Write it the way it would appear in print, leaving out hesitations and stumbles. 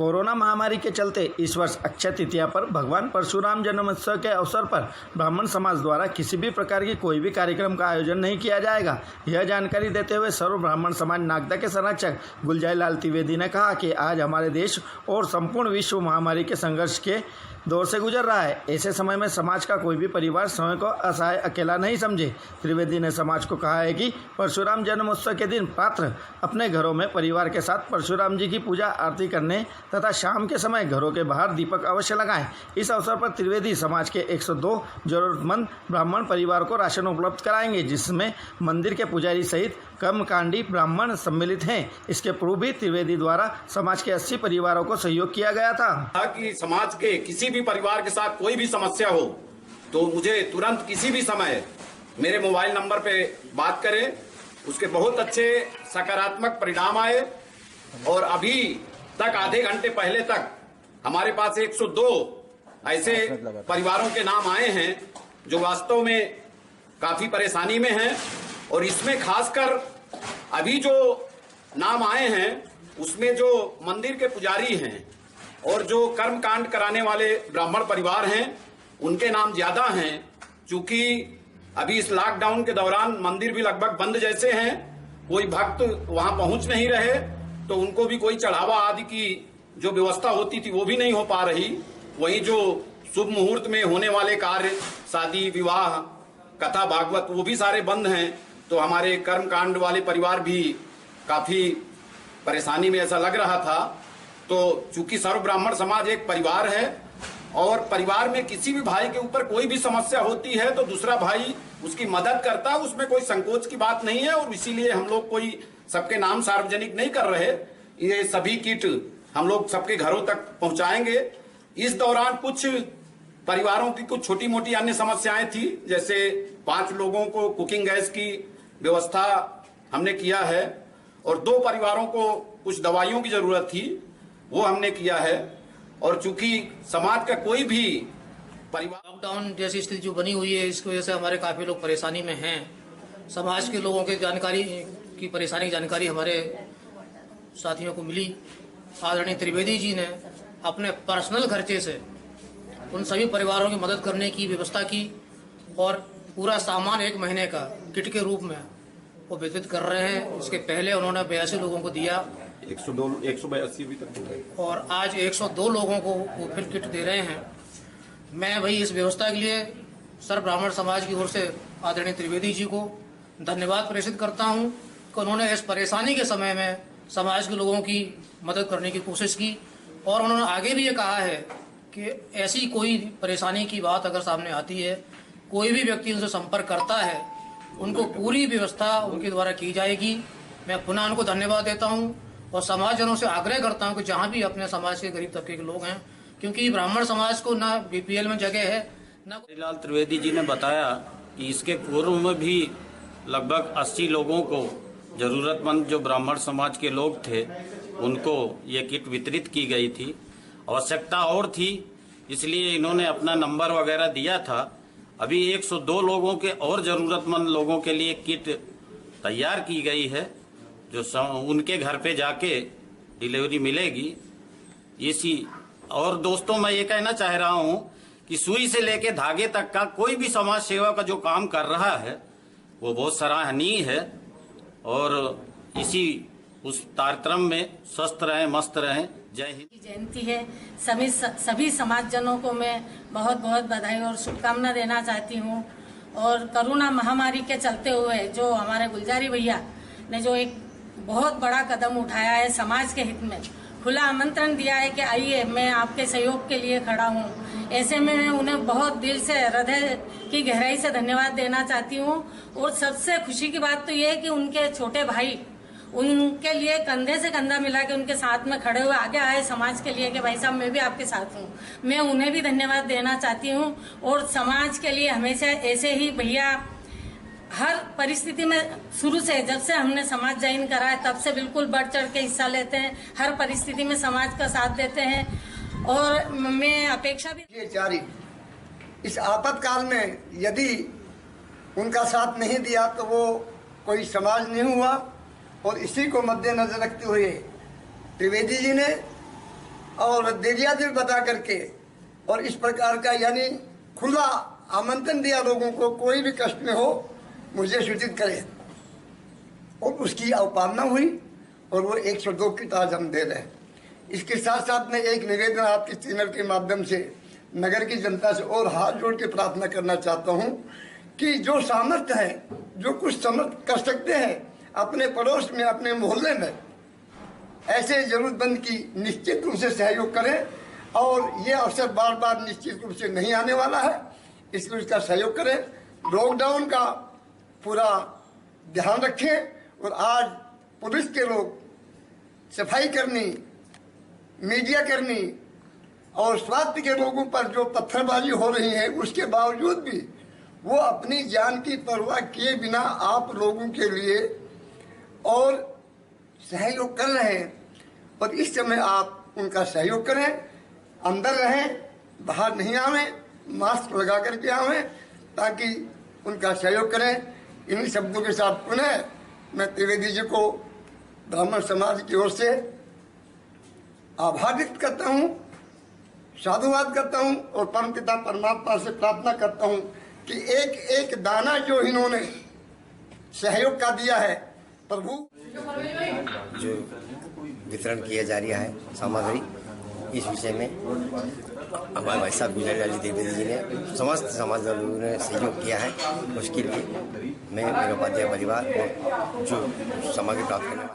Corona महामारी के चलते इस वर्ष अक्षय तृतीया पर भगवान परशुराम जन्मोत्सव के अवसर पर ब्राह्मण समाज द्वारा किसी भी प्रकार की कोई भी कार्यक्रम का आयोजन नहीं किया जाएगा। यह जानकारी देते हुए सर्व ब्राह्मण समाज नागदा के संरक्षक गुलजाई लाल त्रिवेदी ने कहा कि आज हमारे देश और संपूर्ण विश्व महामारी के संघर्ष के दौर से गुजर रहा है। ऐसे समय में समाज का कोई भी परिवार स्वयं को असहाय अकेला नहीं समझे। त्रिवेदी ने समाज को कहा है कि परशुराम जन्मोत्सव के दिन पात्र अपने घरों में परिवार के साथ परशुराम जी की पूजा आरती करने तथा शाम के समय घरों के बाहर दीपक अवश्य लगाएं। इस अवसर पर त्रिवेदी समाज के 102 जरूरतमंद ब्राह्मण परिवार को राशन उपलब्ध कराएंगे, जिसमें मंदिर के पुजारी सहित कर्मकांडी ब्राह्मण सम्मिलित हैं। इसके पूर्व भी त्रिवेदी द्वारा समाज के 80 परिवारों को सहयोग किया गया था कि समाज के किसी भी परिवार के साथ कोई भी समस्या हो तो मुझे तुरंत किसी भी समय मेरे मोबाइल नंबर पे बात करें। उसके बहुत अच्छे सकारात्मक परिणाम आए और अभी तक आधे घंटे पहले तक हमारे पास 102 ऐसे परिवारों के नाम आए हैं जो वास्तव में काफी परेशानी में हैं। और इसमें खासकर अभी जो नाम आए हैं उसमें जो मंदिर के पुजारी हैं और जो कर्म कांड कराने वाले ब्राह्मण परिवार हैं उनके नाम ज्यादा हैं। चूंकि अभी इस लॉकडाउन के दौरान मंदिर भी लगभग बंद जैसे हैं, कोई भक्त वहां पहुंच नहीं रहे, तो उनको भी कोई चढ़ावा आदि की जो व्यवस्था होती थी वो भी नहीं हो पा रही। वहीं जो शुभ मुहूर्त में होने वाले कार्य, शादी विवाह, कथा भागवत, वो भी सारे बंद हैं। तो हमारे कर्म कांड वाले परिवार भी काफी परेशानी में ऐसा लग रहा था। तो चूंकि सर्व ब्राह्मण समाज एक परिवार है और परिवार में किसी भी भाई के ऊपर कोई भी समस्या होती है तो दूसरा भाई उसकी मदद करता है, उसमें कोई संकोच की बात नहीं है। और इसीलिए हम लोग कोई सबके नाम सार्वजनिक नहीं कर रहे। ये सभी किट हम लोग सबके घरों तक पहुंचाएंगे। इस दौरान कुछ परिवारों की कुछ छोटी मोटी अन्य समस्याएं थी, जैसे 5 लोगों को कुकिंग गैस की व्यवस्था हमने किया है और 2 परिवारों को कुछ दवाइयों की जरूरत थी, वो हमने किया है। और चूंकि समाज का कोई भी परिवार लॉकडाउन जैसी स्थिति जो बनी हुई है, इसकी वजह से हमारे काफी लोग परेशानी में हैं। समाज के लोगों के जानकारी की परेशानी की जानकारी हमारे साथियों को मिली। आदरणीय त्रिवेदी जी ने अपने पर्सनल खर्चे से उन सभी परिवारों की मदद करने की व्यवस्था की और पूरा सामान 1 महीने का किट के रूप में वो वितरित कर रहे हैं। इसके पहले उन्होंने 82 लोगों को दिया, 182 अभी तक, और आज 102 लोगों को वो फिर किट दे रहे हैं। मैं भाई इस व्यवस्था के लिए सर्व ब्राह्मण समाज की ओर से आदरणीय त्रिवेदी जी को धन्यवाद प्रेषित करता हूं कि उन्होंने इस परेशानी के समय में समाज के लोगों की मदद करने की कोशिश की। और उन्होंने आगे भी ये कहा है कि ऐसी कोई परेशानी की बात अगर सामने आती है, कोई भी व्यक्ति उनसे संपर्क करता है, उनको पूरी व्यवस्था उनके द्वारा की जाएगी। मैं पुनः उनको धन्यवाद देता हूं और समाजजनों से आग्रह करता हूं कि जहां भी अपने समाज के गरीब तबके के लोग हैं, क्योंकि ब्राह्मण समाज को ना बीपीएल में जगह है ना। लाल त्रिवेदी जी ने बताया कि इसके पूर्व में भी लगभग 80 लोगों को, जरूरतमंद जो ब्राह्मण समाज के लोग थे, उनको ये किट वितरित की गई थी। आवश्यकता और थी, इसलिए इन्होंने अपना नंबर वगैरह दिया था। अभी 102 लोगों के और जरूरतमंद लोगों के लिए किट तैयार की गई है, जो उनके घर पे जाके डिलीवरी मिलेगी। इसी और दोस्तों, मैं ये कहना चाह रहा हूँ कि सुई से लेके धागे तक का कोई भी समाज सेवा का जो काम कर रहा है वो बहुत सराहनीय है। और इसी उस तारतम्य में स्वस्थ रहें, मस्त रहें। जय हिंद। जयंती है, सभी समाजजनों को मैं बहुत बहुत बधाई और शुभकामना देना चाहती हूँ। और कोरोना महामारी के चलते हुए जो हमारे गुलजारी भैया ने जो एक बहुत बड़ा कदम उठाया है, समाज के हित में खुला आमंत्रण दिया है कि आइए, मैं आपके सहयोग के लिए खड़ा हूँ। ऐसे में मैं उन्हें बहुत दिल से, हृदय की गहराई से धन्यवाद देना चाहती हूँ। और सबसे खुशी की बात तो ये है कि उनके छोटे भाई उनके लिए कंधे से कंधा मिला के उनके साथ में खड़े हुए आगे आए समाज के लिए कि भाई साहब मैं भी आपके साथ हूँ। मैं उन्हें भी धन्यवाद देना चाहती हूँ। और समाज के लिए हमेशा ऐसे ही भैया हर परिस्थिति में, शुरू से जब से हमने समाज ज्वाइन करा है तब से बिल्कुल बढ़ चढ़ के हिस्सा लेते हैं, हर परिस्थिति में समाज का साथ देते हैं। और मैं अपेक्षा भी, ये जारी इस आपातकाल में यदि उनका साथ नहीं दिया तो वो कोई समाज नहीं हुआ। और इसी को मद्देनजर रखते हुए त्रिवेदी जी ने और देरिया दिल बता करके और इस प्रकार का यानी खुला आमंत्रण दिया लोगों को, कोई भी कष्ट में हो मुझे सूचित करे, और उसकी अवपालना हुई और वो 102 किट आज हम दे रहे हैं। इसके साथ साथ मैं एक निवेदन आपके चैनल के माध्यम से नगर की जनता से और हाथ जोड़ के प्रार्थना करना चाहता हूँ कि जो सामर्थ्य है, जो कुछ समर्थ कर सकते हैं अपने पड़ोस में, अपने मोहल्ले में, ऐसे जरूरतमंद की निश्चित रूप से सहयोग करें। और ये अवसर बार बार निश्चित रूप से नहीं आने वाला है, इसलिए उसका सहयोग करें। लॉकडाउन का पूरा ध्यान रखें। और आज पुलिस के लोग सफाई करनी, मीडिया करनी और स्वास्थ्य के लोगों पर जो पत्थरबाजी हो रही है, उसके बावजूद भी वो अपनी जान की परवाह किए बिना आप लोगों के लिए और सहयोग कर रहे हैं। और इस समय आप उनका सहयोग करें, अंदर रहें, बाहर नहीं आवें, मास्क लगा करके आवें, ताकि उनका सहयोग करें। इन्हीं शब्दों के साथ पुनः मैं त्रिवेदी जी को ब्राह्मण समाज की ओर से आभार व्यक्त करता हूँ, साधुवाद करता हूँ और परमपिता परमात्मा से प्रार्थना करता हूँ कि एक एक दाना जो इन्होंने सहयोग का दिया है, प्रभु जो वितरण किया जा रहा है सामग्री, इस विषय में हमारे भाई साहब गुजर त्रिवेदी जी ने समस्त समाज लोगों ने सहयोग किया है। उसके लिए मैं, मेरा उपाध्याय परिवार और जो सामग्री प्राप्त करने